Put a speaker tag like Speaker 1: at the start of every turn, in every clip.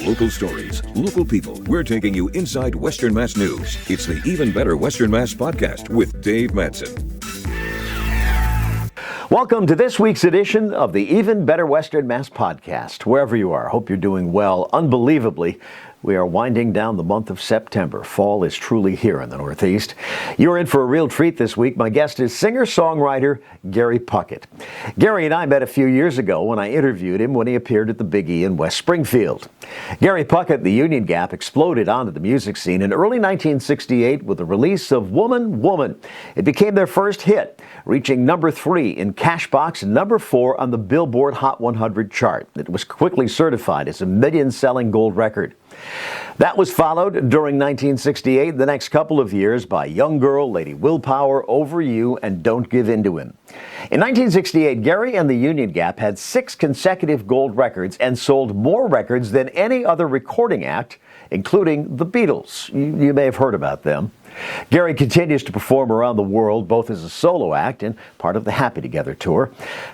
Speaker 1: Local stories, local people. We're taking you inside Western Mass news. It's the Even Better Western Mass podcast with Dave Madsen.
Speaker 2: Welcome to this week's edition of the Even Better Western Mass podcast. Wherever you are, hope you're doing well. Unbelievably, we are winding down the month of September. Fall is truly here in the Northeast. You're in for a real treat this week. My guest is singer-songwriter Gary Puckett. Gary and I met a few years ago when I interviewed him when he appeared at the Big E in West Springfield. Gary Puckett, the Union Gap, exploded onto the music scene in early 1968 with the release of Woman, Woman. It became their first hit, reaching number 3 in Cashbox and number 4 on the Billboard Hot 100 chart. It was quickly certified as a million-selling gold record. That was followed during 1968, the next couple of years, by Young Girl, Lady Willpower, Over You, and Don't Give In to Him. In 1968, Gary and the Union Gap had 6 consecutive gold records and sold more records than any other recording act, including the Beatles. You may have heard about them. Gary continues to perform around the world, both as a solo act and part of the Happy Together tour.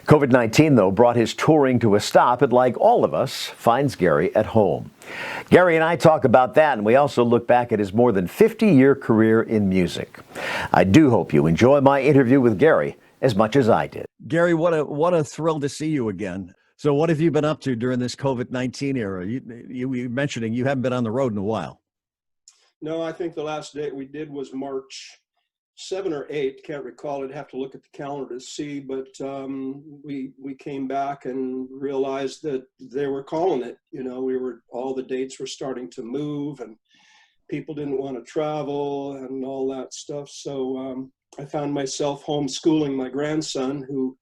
Speaker 2: COVID-19, though, brought his touring to a stop, and like all of us, finds Gary at home. Gary and I talk about that, and we also look back at his more than 50-year career in music. I do hope you enjoy my interview with Gary as much as I did. Gary, what a thrill to see you again. So what have you been up to during this COVID-19 era? You were mentioning you haven't been on the road in a while.
Speaker 3: No, I think the last date we did was March 7 or 8. Can't recall. I'd have to look at the calendar to see. But we came back and realized that they were calling it. You know, all the dates were starting to move, and people didn't want to travel and all that stuff. So I found myself homeschooling my grandson, who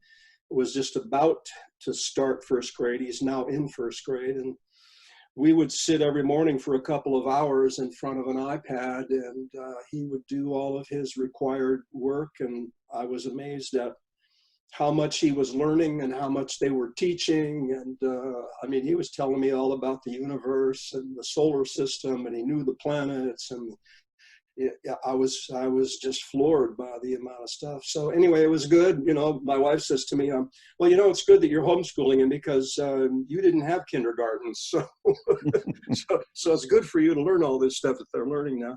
Speaker 3: was just about to start first grade. He's now in first grade, and we would sit every morning for a couple of hours in front of an iPad, and he would do all of his required work. And I was amazed at how much he was learning and how much they were teaching. And I mean, he was telling me all about the universe and the solar system, and he knew the planets. And I was just floored by the amount of stuff. So anyway, it was good. You know, my wife says to me, well, you know, it's good that you're homeschooling him because you didn't have kindergarten. So, so it's good for you to learn all this stuff that they're learning now.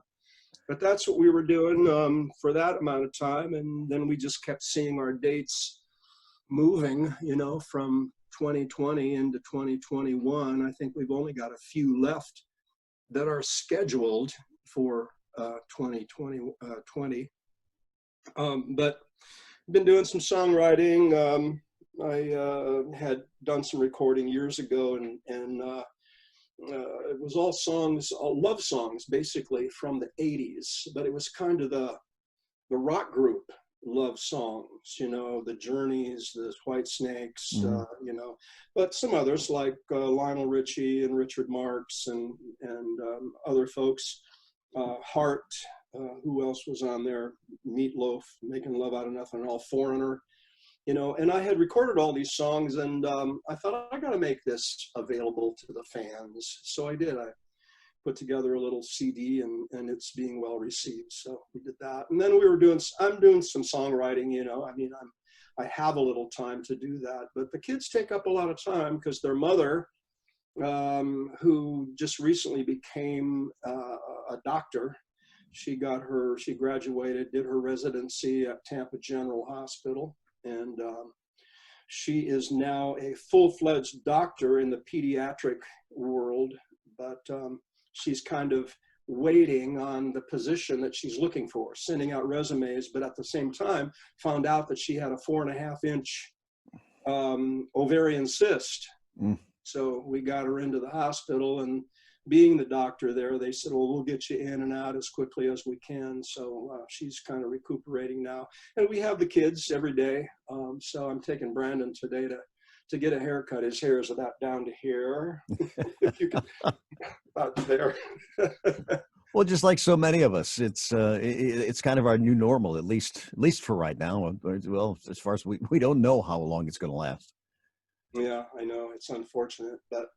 Speaker 3: But that's what we were doing for that amount of time. And then we just kept seeing our dates moving, you know, from 2020 into 2021. I think we've only got a few left that are scheduled for 2020. But been doing some songwriting. I had done some recording years ago, and it was all songs, all love songs, basically from the 80s. But it was kind of the rock group love songs, you know, the Journeys, the White Snakes, you know, but some others like Lionel Richie and Richard Marx and other folks. Heart, who else was on there? Meatloaf, Making Love Out of Nothing, All Foreigner, you know. And I had recorded all these songs, and I thought, I got to make this available to the fans. So I did. I put together a little CD, and it's being well received. So we did that, and then I'm doing some songwriting. You know, I mean, I have a little time to do that, but the kids take up a lot of time because their mother, who just recently became a doctor. She graduated, did her residency at Tampa General Hospital, and she is now a full-fledged doctor in the pediatric world, but she's kind of waiting on the position that she's looking for, sending out resumes, but at the same time found out that she had a 4.5-inch ovarian cyst. So we got her into the hospital, and being the doctor there, they said, well, we'll get you in and out as quickly as we can. So she's kind of recuperating now. And we have the kids every day. So I'm taking Brandon today to get a haircut. His hair is about down to here. If you can, about there.
Speaker 2: Well, just like so many of us, it's kind of our new normal, at least for right now. Well, as far as we don't know how long it's going to last.
Speaker 3: Yeah, I know. It's unfortunate, but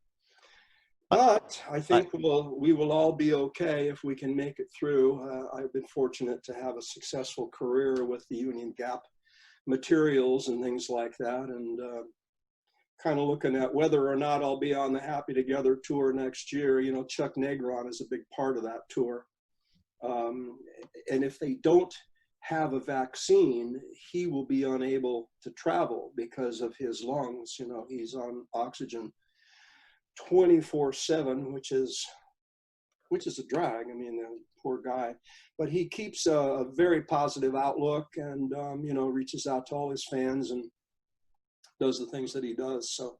Speaker 3: I think we will all be okay if we can make it through. I've been fortunate to have a successful career with the Union Gap materials and things like that, and kind of looking at whether or not I'll be on the Happy Together tour next year. You know, Chuck Negron is a big part of that tour. And if they don't have a vaccine, he will be unable to travel because of his lungs. You know, he's on oxygen 24/7, which is a drag. I mean, the poor guy, but he keeps a very positive outlook, and you know, reaches out to all his fans and does the things that he does. So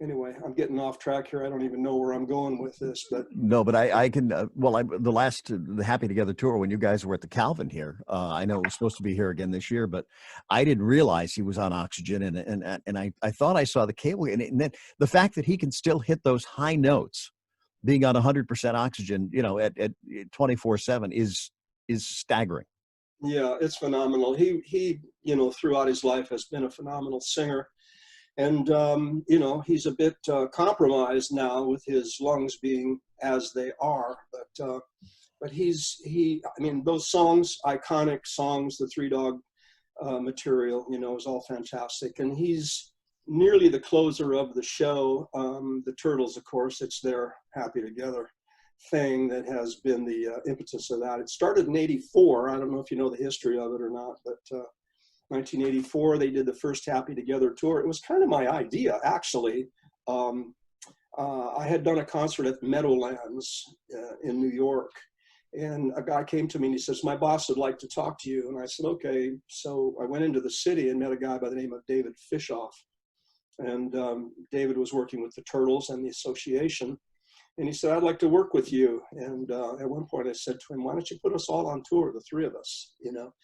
Speaker 3: anyway, I'm getting off track here. I don't even know where I'm going with this, but
Speaker 2: No, but I can, the Happy Together tour, when you guys were at the Calvin here, I know it was supposed to be here again this year, but I didn't realize he was on oxygen, and I thought I saw the cable, and then the fact that he can still hit those high notes, being on 100% oxygen, you know, at 24/7 is staggering.
Speaker 3: yeah, it's phenomenal. He, you know, throughout his life has been a phenomenal singer. And, you know, he's a bit compromised now with his lungs being as they are. But I mean, those songs, iconic songs, the Three Dog material, you know, is all fantastic. And he's nearly the closer of the show. The Turtles, of course, it's their Happy Together thing that has been the impetus of that. It started in '84. I don't know if you know the history of it or not, but 1984, they did the first Happy Together tour. It was kind of my idea, actually. I had done a concert at Meadowlands in New York, and a guy came to me and he says, "My boss would like to talk to you." And I said, "Okay." So I went into the city and met a guy by the name of David Fishoff. And David was working with the Turtles and the association. And he said, "I'd like to work with you." And at one point I said to him, "Why don't you put us all on tour, the three of us, you know?"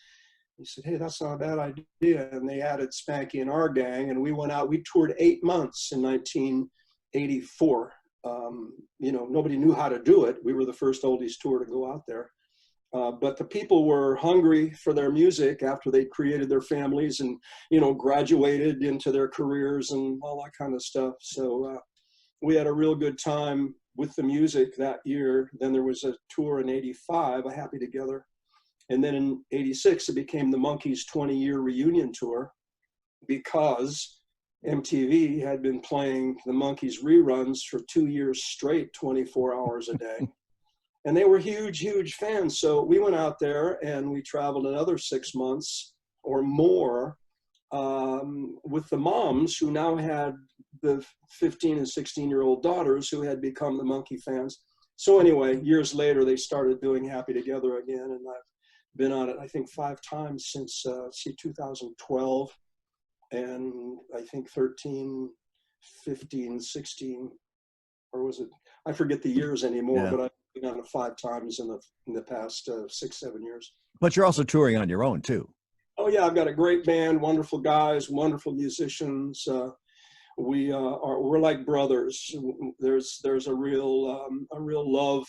Speaker 3: He said, "Hey, that's not a bad idea." And they added Spanky and our gang, and we went out. We toured 8 months in 1984. You know, nobody knew how to do it. We were the first oldies tour to go out there. But the people were hungry for their music after they created their families and, you know, graduated into their careers and all that kind of stuff. So we had a real good time with the music that year. Then there was a tour in '85, a Happy Together. And then in '86, it became the Monkees' 20-year reunion tour, because MTV had been playing the Monkees reruns for 2 years straight, 24 hours a day. And they were huge, huge fans. So we went out there and we traveled another 6 months or more with the moms who now had the 15 and 16-year-old daughters who had become the Monkee fans. So anyway, years later, they started doing Happy Together again, and I've been on it, I think, 5 times since 2012, and I think 13, 15, 16, or was it? I forget the years anymore, but I've been on it 5 times in the past 6, 7 years.
Speaker 2: But you're also touring on your own too.
Speaker 3: Oh yeah, I've got a great band, wonderful guys, wonderful musicians. We're like brothers. There's a real love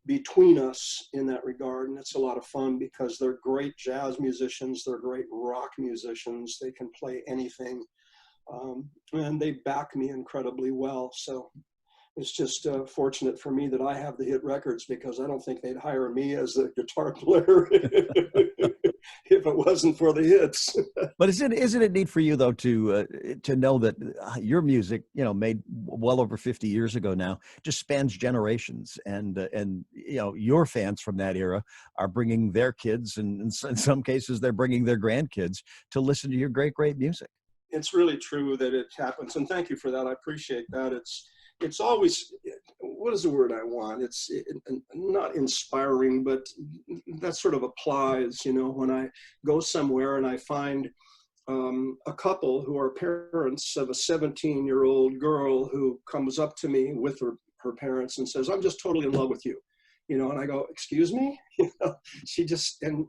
Speaker 3: between us in that regard, and it's a lot of fun because they're great jazz musicians, they're great rock musicians, they can play anything, and they back me incredibly well. So it's just fortunate for me that I have the hit records, because I don't think they'd hire me as the guitar player if it wasn't for the hits.
Speaker 2: But isn't it neat for you though to know that your music, you know, made well over 50 years ago now, just spans generations, and you know, your fans from that era are bringing their kids, and in some cases they're bringing their grandkids to listen to your great music.
Speaker 3: It's really true that it happens, and thank you for that. I appreciate that. It's always, what is the word I want? It's not inspiring, but that sort of applies, you know, when I go somewhere and I find a couple who are parents of a 17-year-old girl who comes up to me with her parents and says, "I'm just totally in love with you." You know, and I go, "Excuse me?" You know, she just, and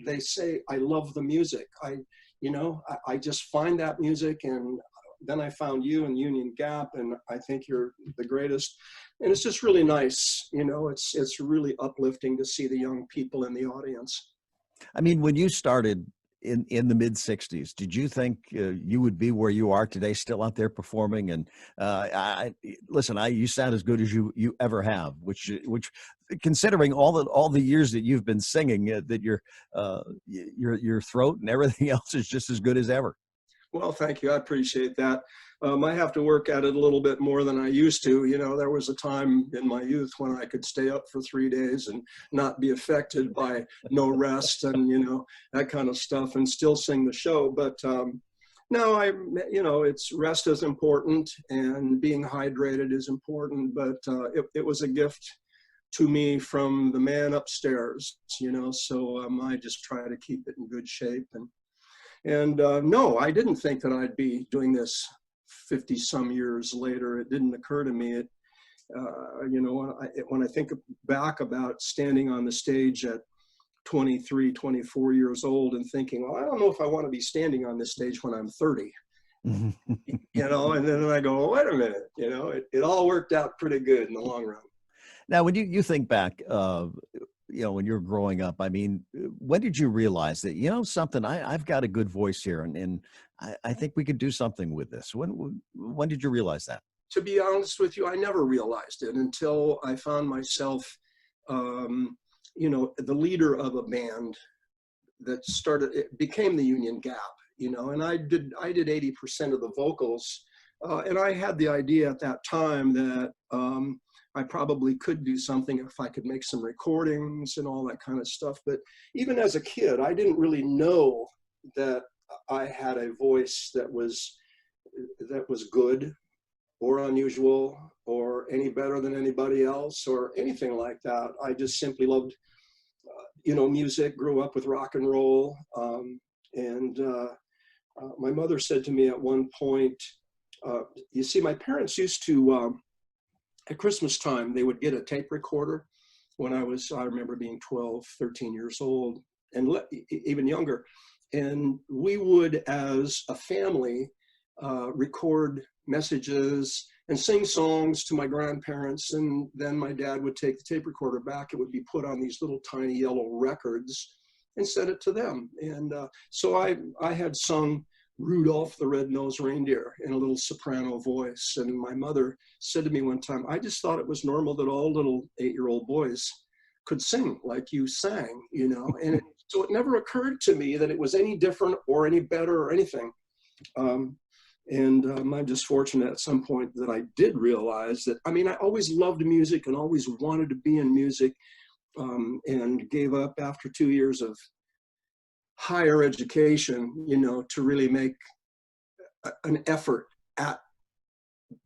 Speaker 3: they say, "I love the music. I just find that music, and then I found you in Union Gap, and I think you're the greatest." And it's just really nice. You know, it's really uplifting to see the young people in the audience.
Speaker 2: I mean, when you started in the mid 60s, did you think you would be where you are today, still out there performing? And you sound as good as you ever have, which considering all the years that you've been singing, that your throat and everything else is just as good as ever.
Speaker 3: Well, thank you. I appreciate that. I have to work at it a little bit more than I used to. You know, there was a time in my youth when I could stay up for 3 days and not be affected by no rest and, you know, that kind of stuff, and still sing the show. But no, it's rest is important and being hydrated is important, but it was a gift to me from the man upstairs, you know, so I just try to keep it in good shape. And no, I didn't think that I'd be doing this 50 some years later. It didn't occur to me. When I think back about standing on the stage at 23, 24 years old and thinking, well, I don't know if I want to be standing on this stage when I'm 30, you know, and then I go, well, wait a minute, you know, it all worked out pretty good in the long run.
Speaker 2: Now, when you think back, you know, when you're growing up, I mean, when did you realize that, you know, something, I've got a good voice here and I think we could do something with this? When did you realize that?
Speaker 3: To be honest with you, I never realized it until I found myself, you know, the leader of a band that it became the Union Gap, you know, and I did 80% of the vocals. And I had the idea at that time that I probably could do something if I could make some recordings and all that kind of stuff. But even as a kid, I didn't really know that I had a voice that was good or unusual or any better than anybody else or anything like that. I just simply loved, you know, music, grew up with rock and roll. My mother said to me at one point, you see, my parents used to, at Christmas time, they would get a tape recorder when I remember being 12, 13 years old and even younger. And we would, as a family, record messages and sing songs to my grandparents. And then my dad would take the tape recorder back. It would be put on these little tiny yellow records and send it to them. And so I had sung Rudolph the Red-Nosed Reindeer in a little soprano voice. And my mother said to me one time, I just thought it was normal that all little 8-year-old boys could sing like you sang, you know. And so it never occurred to me that it was any different or any better or anything. I'm just fortunate at some point that I did realize that, I mean, I always loved music and always wanted to be in music, and gave up after 2 years of higher education, you know, to really make an effort at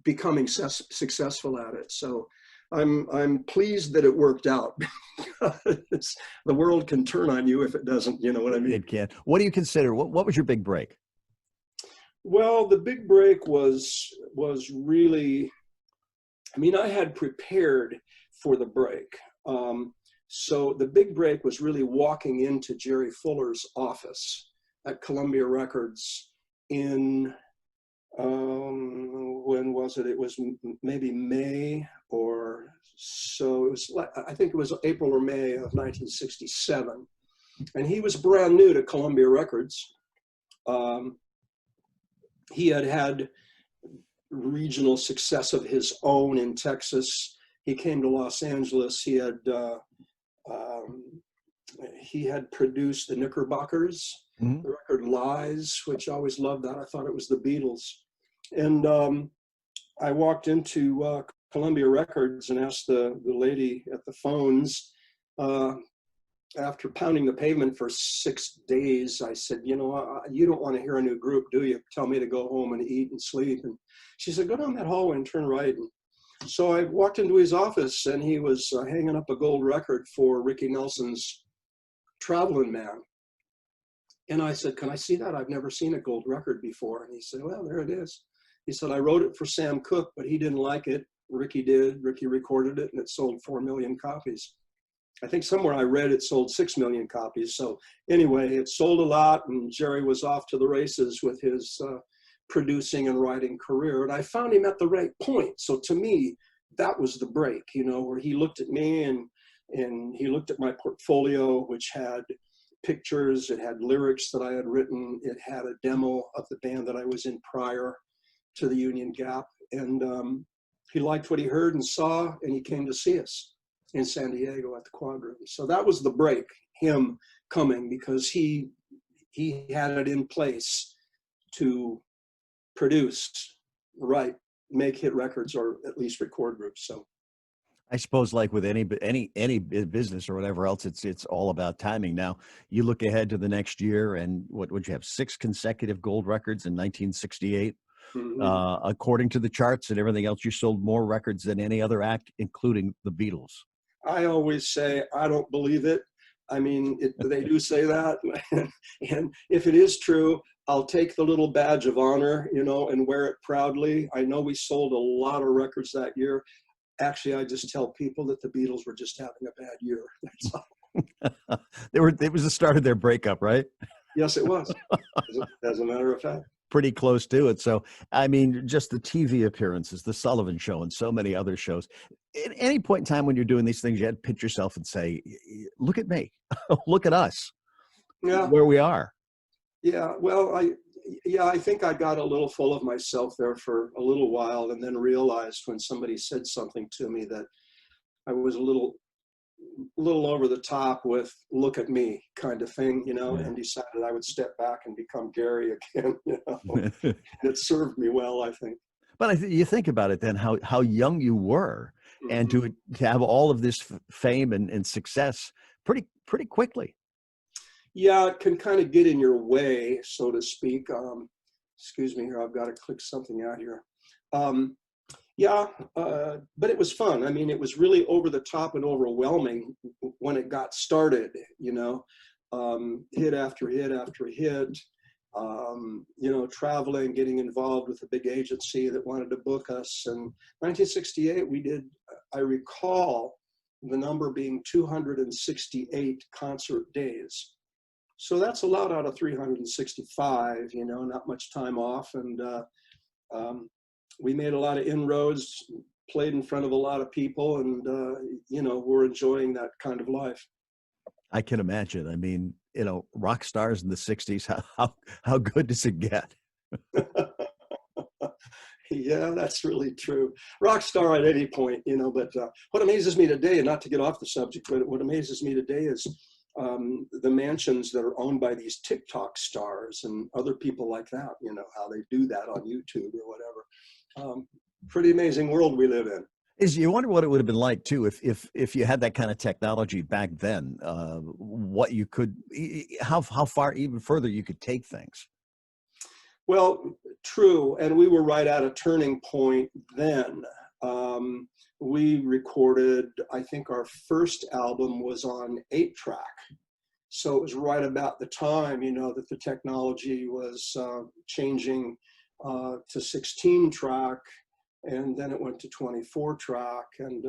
Speaker 3: becoming successful at it. So I'm pleased that it worked out. The world can turn on you if it doesn't, you know what I mean?
Speaker 2: It can. What do you consider, what was your big break?
Speaker 3: Well, the big break was really, I mean, I had prepared for the break. So the big break was really walking into Jerry Fuller's office at Columbia Records in, when was it? It was maybe May or so. It was, I think it was April or May of 1967. And he was brand new to Columbia Records. He had regional success of his own in Texas. He came to Los Angeles. He had produced the Knickerbockers, the record Lies, which I always loved that. I thought it was the Beatles. And I walked into Columbia Records and asked the lady at the phones, after pounding the pavement for 6 days, I said, you know, you don't want to hear a new group, do you? Tell me to go home and eat and sleep. And she said, go down that hallway and turn right. And so I walked into his office and he was hanging up a gold record for Ricky Nelson's Traveling Man. And I said, can I see that? I've never seen a gold record before. And he said, well, there it is. He said, I wrote it for Sam Cooke, but he didn't like it. Ricky did. Ricky recorded it and it sold 4 million copies. I think somewhere I read it sold 6 million copies. So anyway, it sold a lot and Jerry was off to the races with his producing and writing career. And I found him at the right point. So to me, that was the break, you know, where he looked at me and he looked at my portfolio, which had pictures, it had lyrics that I had written, it had a demo of the band that I was in prior to the Union Gap. And he liked what he heard and saw, and he came to see us in San Diego at the Quadroom. So that was the break, him coming, because he had it in place to produce right, make hit records or at least record groups. So
Speaker 2: I suppose, like with any business or whatever else, it's all about timing. Now, you look ahead to the next year, and what would you have? 6 consecutive gold records in 1968.
Speaker 3: mhm.
Speaker 2: According to the charts and everything else, you sold more records than any other act, including the Beatles.
Speaker 3: I always say I don't believe it. I mean, they do say that, and if it is true, I'll take the little badge of honor, and wear it proudly. I know we sold a lot of records that year. Actually, I just tell people that the Beatles were just having a bad year. That's all.
Speaker 2: It was the start of their breakup, right?
Speaker 3: Yes, it was, as a matter of fact.
Speaker 2: Pretty close to it. So, I mean, just the TV appearances, the Sullivan Show, and so many other shows. At any point in time when you're doing these things, you had to pitch yourself and say, "Look at me, look at us,
Speaker 3: Yeah,
Speaker 2: where we are."
Speaker 3: yeah. Well, I think I got a little full of myself there for a little while, and then realized when somebody said something to me that I was a little over the top with "look at me" kind of thing,
Speaker 2: Yeah.
Speaker 3: and decided I would step back and become Gary again. And it served me well, I think.
Speaker 2: But you think about it then, how young you were, and
Speaker 3: Hmm.
Speaker 2: to have all of this fame and success pretty quickly.
Speaker 3: Yeah, it can kind of get in your way, so to speak. Excuse me here, I've got to click something out here. Um, yeah, but it was fun. I mean, it was really over the top and overwhelming when it got started, hit after hit after hit, traveling, getting involved with a big agency that wanted to book us. And 1968, we did, I recall the number being 268 concert days. So that's a lot out of 365, not much time off. And um, we made a lot of inroads, played in front of a lot of people, and, we're enjoying that kind of life.
Speaker 2: I can imagine. I mean, rock stars in the '60s. How good does it get?
Speaker 3: Yeah, that's really true. Rock star at any point, but what amazes me today, and not to get off the subject, but what amazes me today is the mansions that are owned by these TikTok stars and other people like that, how they do that on YouTube or whatever. Pretty amazing world we live in.
Speaker 2: You wonder what it would have been like too if you had that kind of technology back then. What you could, how far even further you could take things.
Speaker 3: Well, true, and we were right at a turning point then. We recorded, I think our first album was on 8-track. So it was right about the time, that the technology was changing to 16-track, and then it went to 24-track. And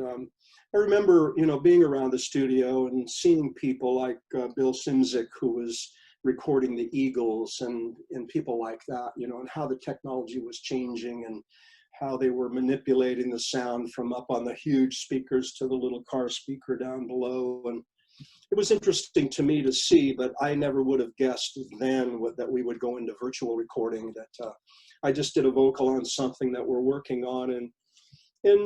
Speaker 3: I remember, being around the studio and seeing people like Bill Simzik, who was recording the Eagles, and people like that, and how the technology was changing and how they were manipulating the sound from up on the huge speakers to the little car speaker down below. And it was interesting to me to see, but I never would have guessed then that we would go into virtual recording, that I just did a vocal on something that we're working on, and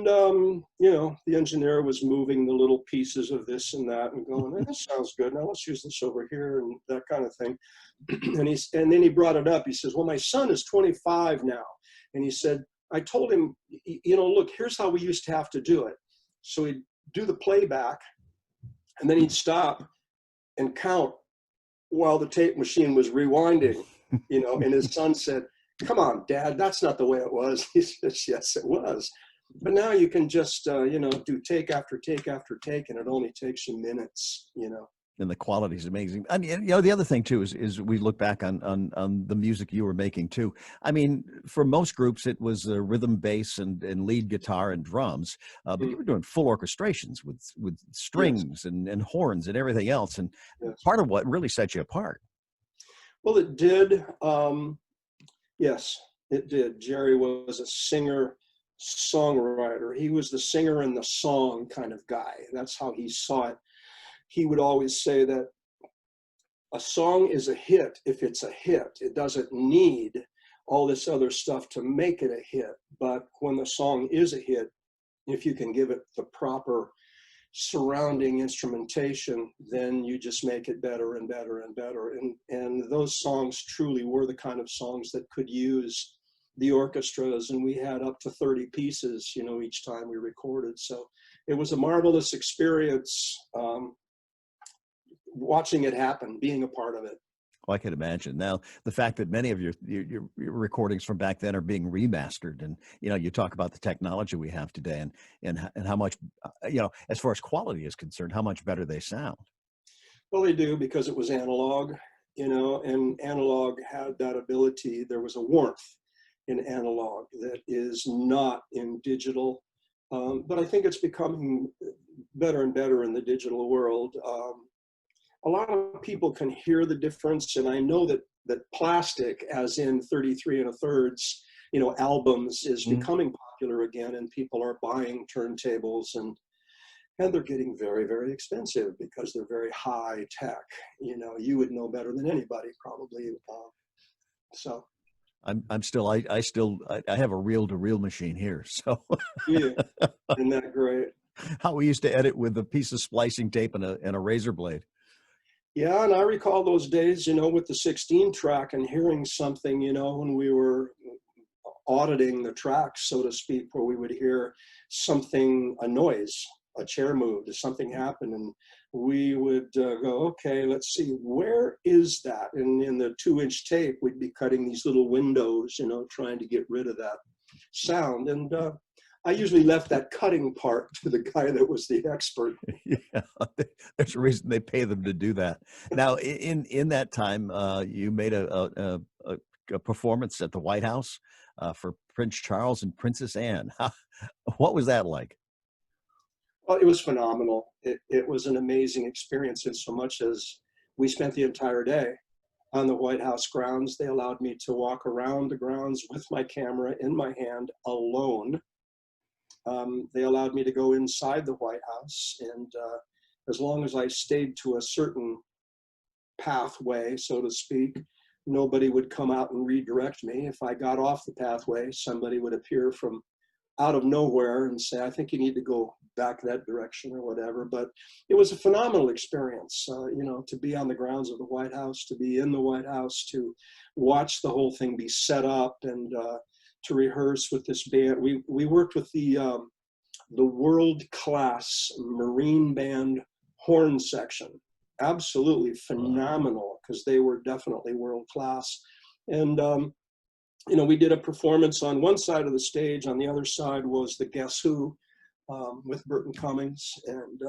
Speaker 3: the engineer was moving the little pieces of this and that and going, hey, this sounds good. Now let's use this over here and that kind of thing. And then he brought it up. He says, well, my son is 25 now. And he said, I told him, look, here's how we used to have to do it. So he'd do the playback, and then he'd stop and count while the tape machine was rewinding, and his son said, come on, Dad, that's not the way it was. He says, yes, it was. But now you can just, do take after take after take, and it only takes you minutes,
Speaker 2: And the quality is amazing. I mean, the other thing too is we look back on the music you were making too. I mean, for most groups, it was rhythm, bass, and lead guitar and drums, but you were doing full orchestrations with strings,
Speaker 3: Yes.
Speaker 2: and horns and everything else. And
Speaker 3: Yes.
Speaker 2: part of what really set you apart.
Speaker 3: Well, it did. Yes, it did. Jerry was a singer songwriter. He was the singer and the song kind of guy. That's how he saw it. He would always say that a song is a hit if it's a hit. It doesn't need all this other stuff to make it a hit. But when the song is a hit, if you can give it the proper surrounding instrumentation, then you just make it better and better and better. And those songs truly were the kind of songs that could use the orchestras, and we had up to 30 pieces, each time we recorded. So it was a marvelous experience, watching it happen, being a part of it.
Speaker 2: Well, I can imagine. Now, the fact that many of your recordings from back then are being remastered, and you talk about the technology we have today, and how much as far as quality is concerned, how much better they sound.
Speaker 3: Well, they do, because it was analog, and analog had that ability. There was a warmth in analog that is not in digital, but I think it's becoming better and better in the digital world. A lot of people can hear the difference, and I know that plastic, as in 33 1/3, albums, is becoming popular again, and people are buying turntables, and they're getting very, very expensive because they're very high tech. You would know better than anybody, probably. So
Speaker 2: I have a reel-to-reel machine here, so
Speaker 3: yeah, isn't that great?
Speaker 2: how we used to edit with a piece of splicing tape and a razor blade.
Speaker 3: Yeah, and I recall those days, with the 16 track, and hearing something, when we were auditing the tracks, so to speak, where we would hear something, a noise, a chair moved, something happened, and we would go, okay, let's see, where is that? And in the 2-inch tape, we'd be cutting these little windows, trying to get rid of that sound. And I usually left that cutting part to the guy that was the expert.
Speaker 2: Yeah, there's a reason they pay them to do that. Now, in that time, you made a performance at the White House for Prince Charles and Princess Anne. What was that like?
Speaker 3: Well, it was phenomenal. It was an amazing experience, in so much as we spent the entire day on the White House grounds. They allowed me to walk around the grounds with my camera in my hand, alone. They allowed me to go inside the White House, and as long as I stayed to a certain pathway, so to speak, nobody would come out and redirect me. If I got off the pathway, somebody would appear from out of nowhere and say, I think you need to go back that direction, or whatever. But it was a phenomenal experience, to be on the grounds of the White House, to be in the White House, to watch the whole thing be set up, and to rehearse with this band. We worked with the world-class Marine Band horn section. Absolutely phenomenal, because they were definitely world-class. And we did a performance on one side of the stage. On the other side was the Guess Who, with Burton Cummings, and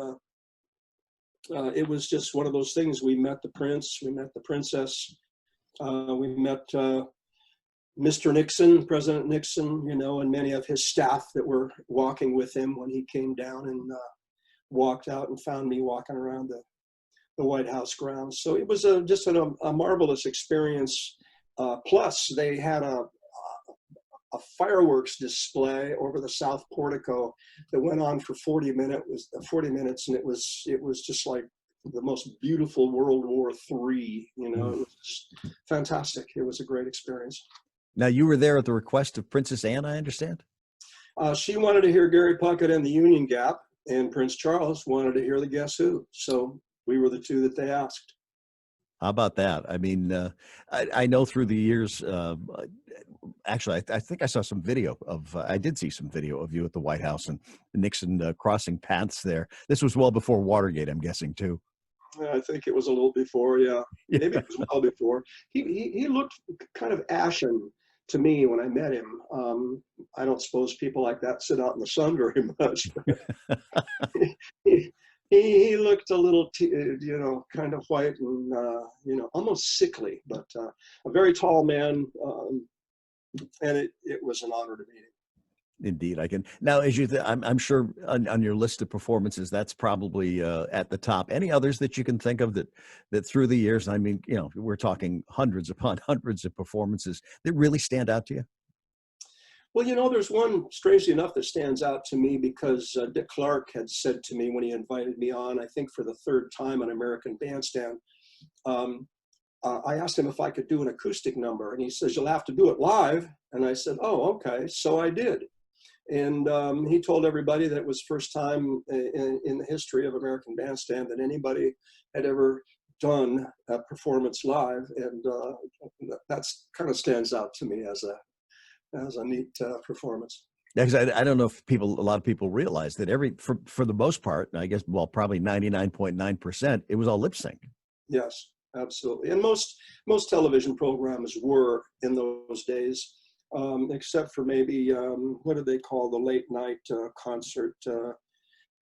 Speaker 3: it was just one of those things. We met the prince, we met the princess, we met Mr. Nixon, President Nixon, and many of his staff that were walking with him when he came down and walked out and found me walking around the White House grounds. So it was just a marvelous experience. Plus, they had a fireworks display over the South Portico that went on for 40 minutes, and it was just like the most beautiful World War III. It was just fantastic. It was a great experience.
Speaker 2: Now, you were there at the request of Princess Anne, I understand?
Speaker 3: She wanted to hear Gary Puckett and the Union Gap, and Prince Charles wanted to hear the Guess Who. So we were the two that they asked.
Speaker 2: How about that? I mean, I know through the years, actually, I think I saw some video of, I did see some video of you at the White House and Nixon crossing paths there. This was well before Watergate, I'm guessing, too.
Speaker 3: I think it was a little before, yeah. Maybe it was well before. He looked kind of ashen to me when I met him. I don't suppose people like that sit out in the sun very much. He looked a little, kind of white and, almost sickly, but a very tall man. And it was an honor to meet him.
Speaker 2: Indeed, I can. Now, as I'm sure on your list of performances, that's probably at the top. Any others that you can think of that through the years, I mean, we're talking hundreds upon hundreds of performances that really stand out to you?
Speaker 3: Well, there's one, strangely enough, that stands out to me, because Dick Clark had said to me when he invited me on, I think for the third time on American Bandstand, I asked him if I could do an acoustic number, and he says, you'll have to do it live. And I said, oh, okay. So I did. And he told everybody that it was first time in the history of American Bandstand that anybody had ever done a performance live. And that's kind of stands out to me as That was a neat performance.
Speaker 2: Because I don't know if a lot of people realize that for the most part, I guess, well, probably 99.9%, it was all lip sync.
Speaker 3: Yes, absolutely. And most television programs were in those days, except for maybe, what do they call the late night concert,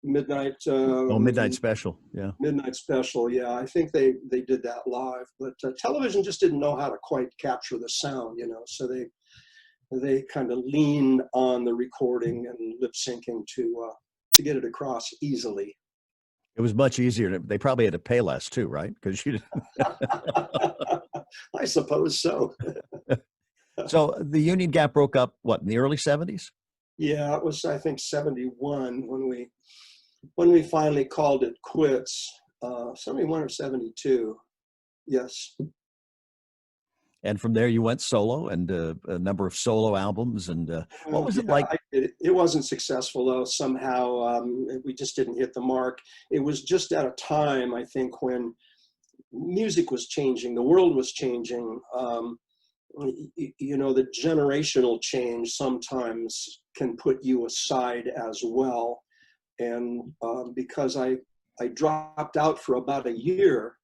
Speaker 3: midnight?
Speaker 2: Midnight Special. Yeah.
Speaker 3: Midnight Special. Yeah, I think they did that live, but television just didn't know how to quite capture the sound, so they kind of leaned on the recording and lip syncing to get it across easily.
Speaker 2: It was much easier. They probably had to pay less too, right? Because you didn't.
Speaker 3: I suppose so.
Speaker 2: So the Union Gap broke up, what, in the early 70s?
Speaker 3: Yeah, it was, I think, 71 when we finally called it quits. 71 or 72. Yes.
Speaker 2: And from there you went solo, and a number of solo albums. And what was it like?
Speaker 3: It wasn't successful, though. Somehow we just didn't hit the mark. It was just at a time, I think, when music was changing, the world was changing. The generational change sometimes can put you aside as well. And because I dropped out for about a year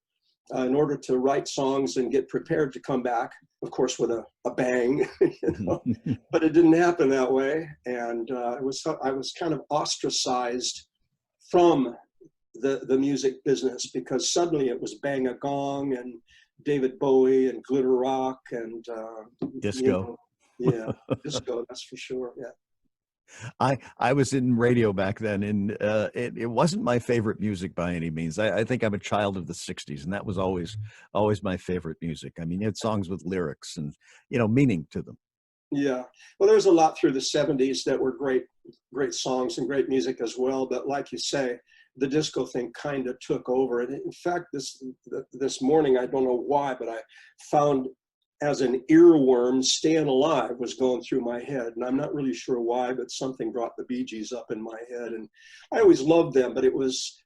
Speaker 3: in order to write songs and get prepared to come back, of course, with a bang, but it didn't happen that way. And I was kind of ostracized from the music business, because suddenly it was Bang a Gong and David Bowie and glitter rock and
Speaker 2: disco.
Speaker 3: Disco, that's for sure. Yeah.
Speaker 2: I was in radio back then, and it wasn't my favorite music by any means. I think I'm a child of the 60s, and that was always my favorite music. I mean, you had songs with lyrics and, meaning to them.
Speaker 3: Yeah. Well, there was a lot through the 70s that were great songs and great music as well. But like you say, the disco thing kind of took over. And in fact, this morning, I don't know why, but I found, as an earworm, Staying Alive was going through my head. And I'm not really sure why, but something brought the Bee Gees up in my head. And I always loved them, but it was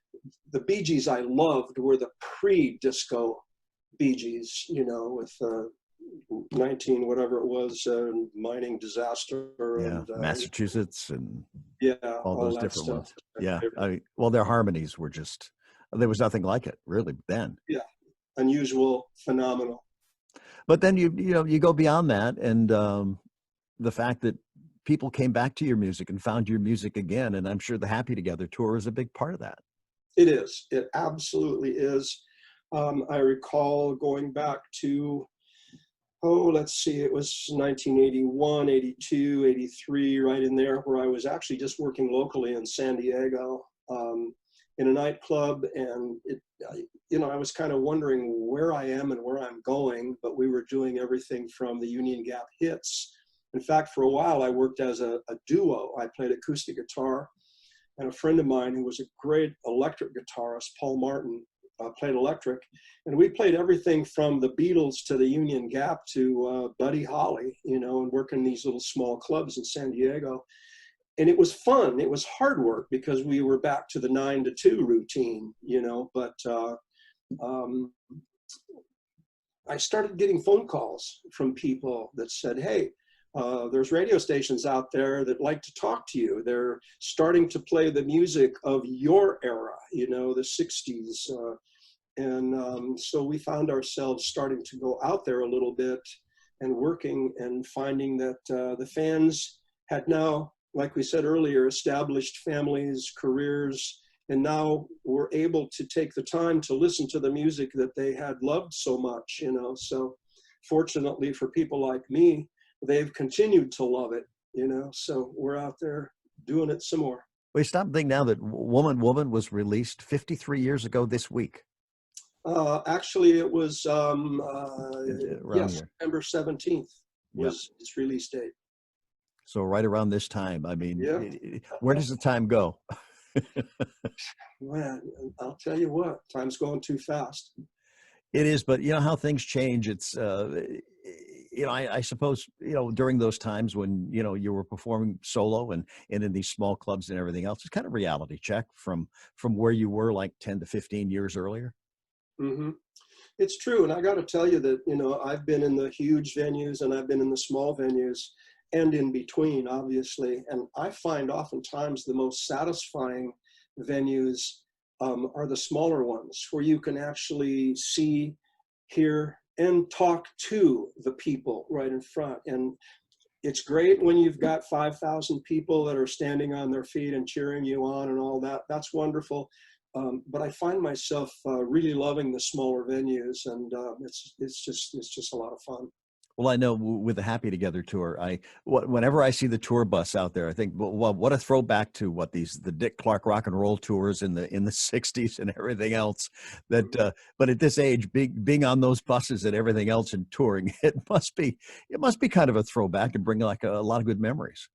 Speaker 3: the Bee Gees I loved were the pre-disco Bee Gees, with 19, whatever it was, mining disaster.
Speaker 2: Yeah,
Speaker 3: and
Speaker 2: Massachusetts and all those different
Speaker 3: stuff.
Speaker 2: ones. Yeah, their harmonies were just, there was nothing like it really then.
Speaker 3: Yeah, unusual, phenomenal.
Speaker 2: But then you go beyond that, and the fact that people came back to your music and found your music again, and I'm sure the Happy Together tour is a big part of that.
Speaker 3: It is. It absolutely is. I recall going back to, let's see, it was 1981, 82, 83, right in there, where I was actually just working locally in San Diego in a nightclub. And I was kind of wondering where I am and where I'm going, but we were doing everything from the Union Gap hits. In fact, for a while, I worked as a duo. I played acoustic guitar, and a friend of mine who was a great electric guitarist, Paul Martin, played electric. And we played everything from the Beatles to the Union Gap to Buddy Holly, and working these little small clubs in San Diego. And it was fun. It was hard work because we were back to the 9 to 2 routine, but I started getting phone calls from people that said, hey, there's radio stations out there that like to talk to you. They're starting to play the music of your era, the 60s. So we found ourselves starting to go out there a little bit and working and finding that the fans had now, like we said earlier, established families, careers, and now were able to take the time to listen to the music that they had loved so much, So fortunately for people like me, they've continued to love it, so we're out there doing it some more.
Speaker 2: We stop thinking now that Woman was released 53 years ago this week.
Speaker 3: Actually, it was September 17th was its release date.
Speaker 2: So right around this time. I mean,
Speaker 3: yeah.
Speaker 2: Where does the time go?
Speaker 3: Man, I'll tell you what, time's going too fast.
Speaker 2: It is, but how things change. It's I suppose during those times when you were performing solo and in these small clubs and everything else, it's kind of reality check from where you were like 10 to 15 years earlier.
Speaker 3: Mm-hmm. It's true, and I got to tell you that I've been in the huge venues and I've been in the small venues, and in between, obviously. And I find oftentimes the most satisfying venues are the smaller ones, where you can actually see, hear, and talk to the people right in front. And it's great when you've got 5,000 people that are standing on their feet and cheering you on and all that. That's wonderful. But I find myself really loving the smaller venues, and it's just a lot of fun.
Speaker 2: Well, I know with the Happy Together tour, whenever I see the tour bus out there, I think, well, what a throwback to the Dick Clark rock and roll tours in the '60s and everything else. That, but at this age, being on those buses and everything else and touring, it must be kind of a throwback and bring like a lot of good memories.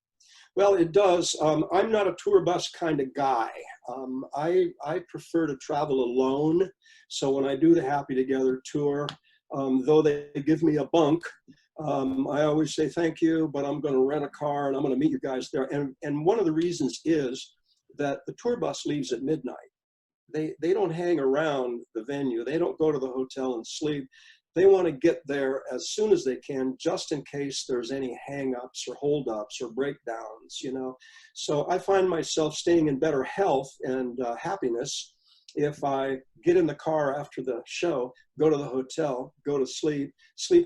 Speaker 3: Well, it does. I'm not a tour bus kind of guy. I prefer to travel alone. So when I do the Happy Together tour, though they give me a bunk, I always say thank you, but I'm going to rent a car and I'm going to meet you guys there. And one of the reasons is that the tour bus leaves at midnight. They don't hang around the venue. They don't go to the hotel and sleep. They want to get there as soon as they can, just in case there's any hang-ups or hold-ups or breakdowns, you know. So I find myself staying in better health and happiness if I get in the car after the show, go to the hotel, go to sleep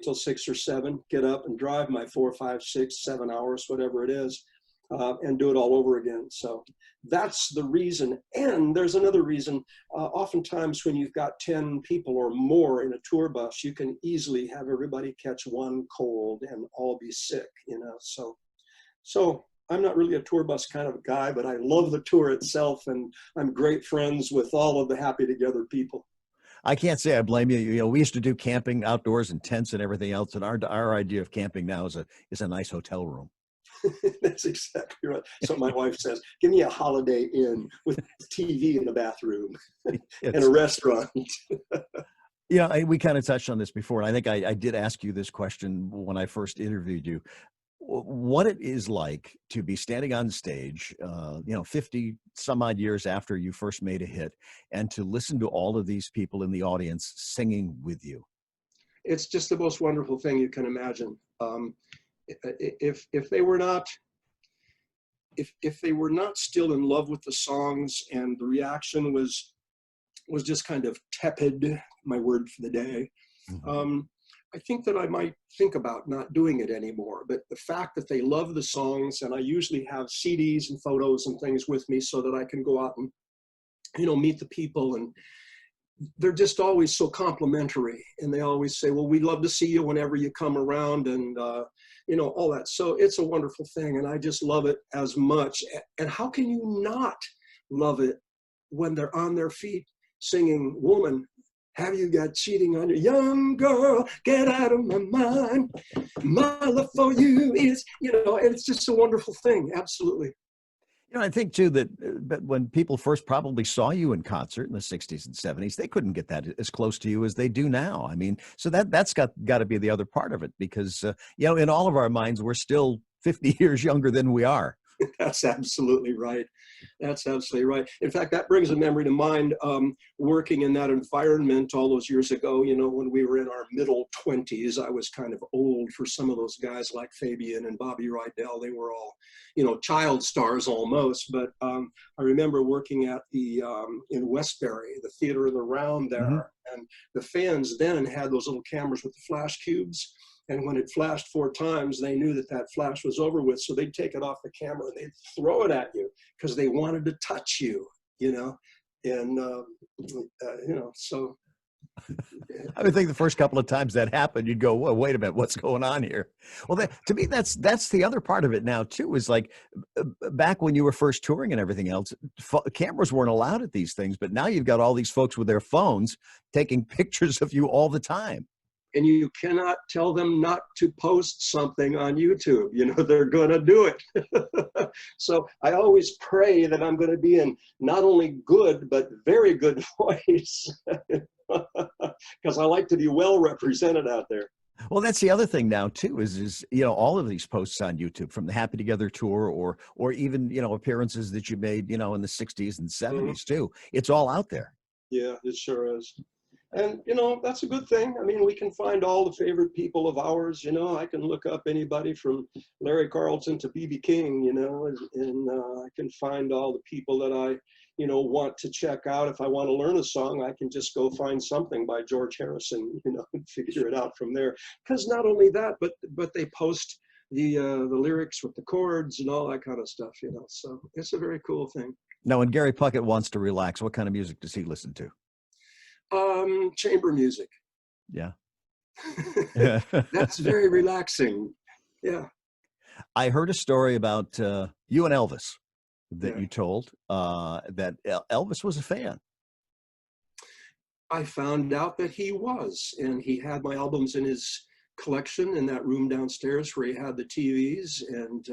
Speaker 3: till 6 or 7, get up and drive my 4, 5, 6, 7 hours, whatever it is, and do it all over again. So that's the reason. And there's another reason. Oftentimes when you've got 10 people or more in a tour bus, you can easily have everybody catch one cold and all be sick, you know. So I'm not really a tour bus kind of guy, but I love the tour itself, and I'm great friends with all of the Happy Together people.
Speaker 2: I can't say I blame you. You know, we used to do camping outdoors in tents and everything else, and our idea of camping now is a nice hotel room.
Speaker 3: That's exactly right. So my wife says, give me a Holiday Inn with TV in the bathroom and a restaurant.
Speaker 2: You know, we kind of touched on this before, and I think I did ask you this question when I first interviewed you. What it is like to be standing on stage, 50 some odd years after you first made a hit, and to listen to all of these people in the audience singing with you.
Speaker 3: It's just the most wonderful thing you can imagine. If they were not still in love with the songs and the reaction was just kind of tepid, my word for the day, I think that I might think about not doing it anymore. But the fact that they love the songs, and I usually have CDs and photos and things with me so that I can go out and, meet the people, and they're just always so complimentary. And they always say, well, we'd love to see you whenever you come around, and, all that. So it's a wonderful thing, and I just love it as much. And how can you not love it when they're on their feet singing, "Woman, have you got cheating on you? Young girl, get out of my mind. My love for you is," it's just a wonderful thing. Absolutely.
Speaker 2: I think too that when people first probably saw you in concert in the '60s and '70s, they couldn't get that as close to you as they do now. I mean, so that's got to be the other part of it, because in all of our minds, we're still 50 years younger than we are.
Speaker 3: That's absolutely right. That's absolutely right. In fact, that brings a memory to mind, working in that environment all those years ago, when we were in our middle 20s. I was kind of old for some of those guys like Fabian and Bobby Rydell. They were all, child stars almost. But I remember working at the in Westbury, the theater in the Round there. And the fans then had those little cameras with the flash cubes. And when it flashed 4 times, they knew that flash was over with. So they'd take it off the camera and they'd throw it at you because they wanted to touch you, and, so.
Speaker 2: I would think the first couple of times that happened, you'd go, well, wait a minute, what's going on here? Well, to me, that's the other part of it now, too, is like back when you were first touring and everything else, cameras weren't allowed at these things. But now you've got all these folks with their phones taking pictures of you all the time.
Speaker 3: And you cannot tell them not to post something on YouTube. They're going to do it. So I always pray that I'm going to be in not only good, but very good voice, because I like to be well represented out there.
Speaker 2: Well, that's the other thing now, too, is all of these posts on YouTube, from the Happy Together tour or even, appearances that you made, in the '60s and '70s, too. It's all out there.
Speaker 3: Yeah, it sure is. And, you know, that's a good thing. I mean, we can find all the favorite people of ours, you know. I can look up anybody from Larry Carlton to B.B. King, you know, and I can find all the people that I, you know, want to check out. If I want to learn a song, I can just go find something by George Harrison, you know, and figure it out from there. Because not only that, but they post the lyrics with the chords and all that kind of stuff, you know. So it's a very cool thing.
Speaker 2: Now, when Gary Puckett wants to relax, what kind of music does he listen to?
Speaker 3: Chamber music.
Speaker 2: Yeah.
Speaker 3: That's very relaxing. Yeah.
Speaker 2: I heard a story about you and Elvis that
Speaker 3: Yeah.
Speaker 2: you told that Elvis was a fan.
Speaker 3: I found out that he was, and he had my albums in his collection in that room downstairs where he had the TVs, and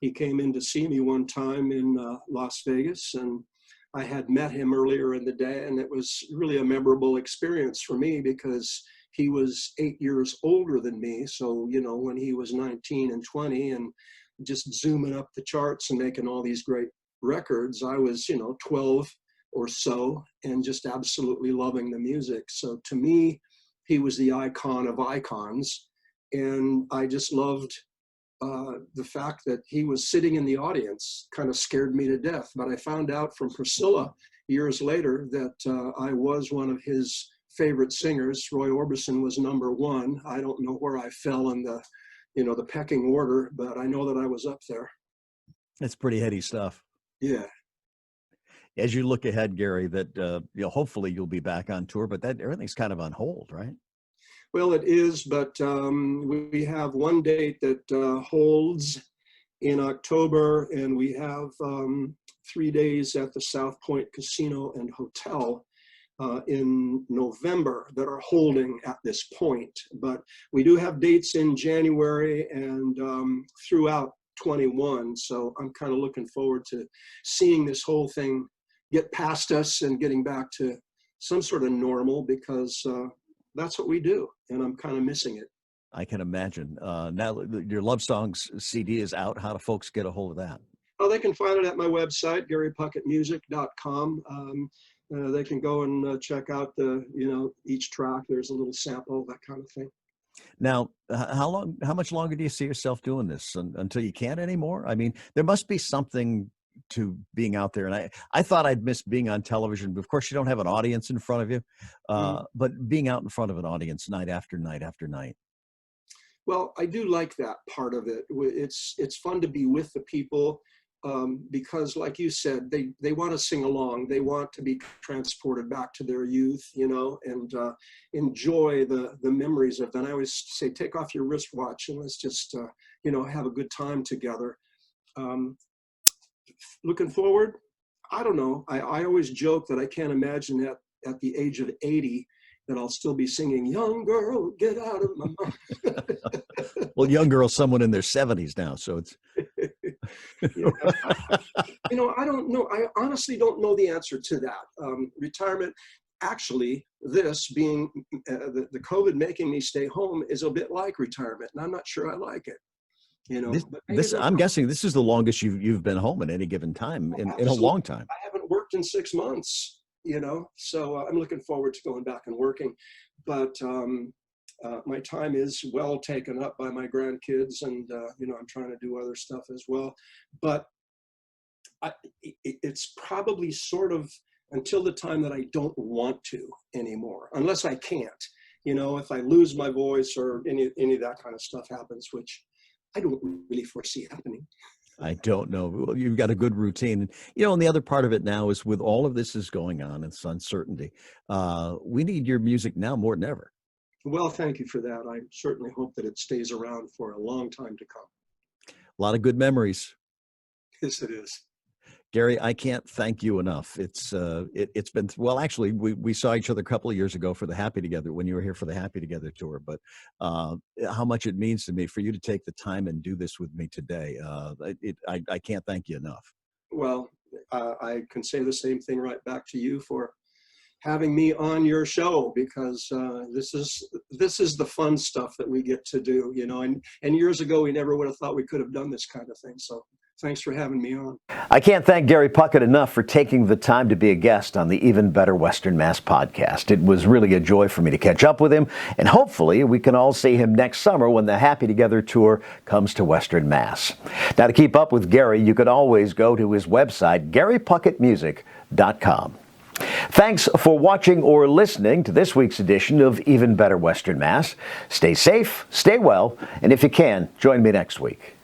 Speaker 3: he came in to see me one time in Las Vegas, and I had met him earlier in the day, and it was really a memorable experience for me because he was 8 years older than me. So, you know, when he was 19 and 20 and just zooming up the charts and making all these great records, I was, you know, 12 or so and just absolutely loving the music. So to me, he was the icon of icons. And I just loved the fact that he was sitting in the audience. Kind of scared me to death. But I found out from Priscilla years later that I was one of his favorite singers. Roy Orbison was number one. I don't know where I fell in the, you know, the pecking order, but I know that I was up there.
Speaker 2: It's pretty heady stuff.
Speaker 3: Yeah.
Speaker 2: As you look ahead, Gary, that you know, hopefully you'll be back on tour, but that everything's kind of on hold, right?
Speaker 3: Well, it is, but we have one date that holds in October, and we have 3 days at the South Point Casino and Hotel in November that are holding at this point. But we do have dates in January and throughout 21. So I'm kind of looking forward to seeing this whole thing get past us and getting back to some sort of normal, because that's what we do, and I'm kind of missing it.
Speaker 2: I can imagine. Now your Love Songs CD is out. How do folks get a hold of that?
Speaker 3: Oh, they can find it at my website, garypuckettmusic.com. They can go and check out the, you know, each track. There's a little sample, that kind of thing.
Speaker 2: Now, how much longer do you see yourself doing this until you can't anymore? I mean, there must be something to being out there. And I thought I'd miss being on television, but of course you don't have an audience in front of you, but being out in front of an audience night after night after night.
Speaker 3: Well, I do like that part of it. It's fun to be with the people because, like you said, they want to sing along. They want to be transported back to their youth, you know, and enjoy the memories of that. I always say, take off your wristwatch and let's just, you know, have a good time together. Looking forward, I don't know. I always joke that I can't imagine at the age of 80 that I'll still be singing, "Young girl, get out of my mind."
Speaker 2: Well, young girl's someone in their 70s now, so it's.
Speaker 3: You know, I don't know. I honestly don't know the answer to that. Retirement, actually, this being the COVID making me stay home is a bit like retirement, and I'm not sure I like it. You know,
Speaker 2: I'm guessing this is the longest you've been home at any given time in a long time.
Speaker 3: I haven't worked in 6 months, you know, so I'm looking forward to going back and working. But my time is well taken up by my grandkids, and you know, I'm trying to do other stuff as well. But it's probably sort of until the time that I don't want to anymore, unless I can't. You know, if I lose my voice or any of that kind of stuff happens, which I don't really foresee happening.
Speaker 2: I don't know. Well, you've got a good routine. You know, and the other part of it now is with all of this is going on, it's uncertainty. We need your music now more than ever.
Speaker 3: Well, thank you for that. I certainly hope that it stays around for a long time to come.
Speaker 2: A lot of good memories.
Speaker 3: Yes, it is.
Speaker 2: Gary, I can't thank you enough. It's been, well, actually, we saw each other a couple of years ago for the Happy Together, when you were here for the Happy Together tour, but how much it means to me for you to take the time and do this with me today. I can't thank you enough.
Speaker 3: Well, I can say the same thing right back to you for having me on your show, because this is the fun stuff that we get to do, you know, and years ago we never would have thought we could have done this kind of thing. So Thanks for having me on.
Speaker 2: I can't thank Gary Puckett enough for taking the time to be a guest on the Even Better Western Mass podcast. It was really a joy for me to catch up with him, and hopefully we can all see him next summer when the Happy Together tour comes to Western Mass. Now, to keep up with Gary, you can always go to his website, GaryPuckettMusic.com. Thanks for watching or listening to this week's edition of Even Better Western Mass. Stay safe, stay well, and if you can, join me next week.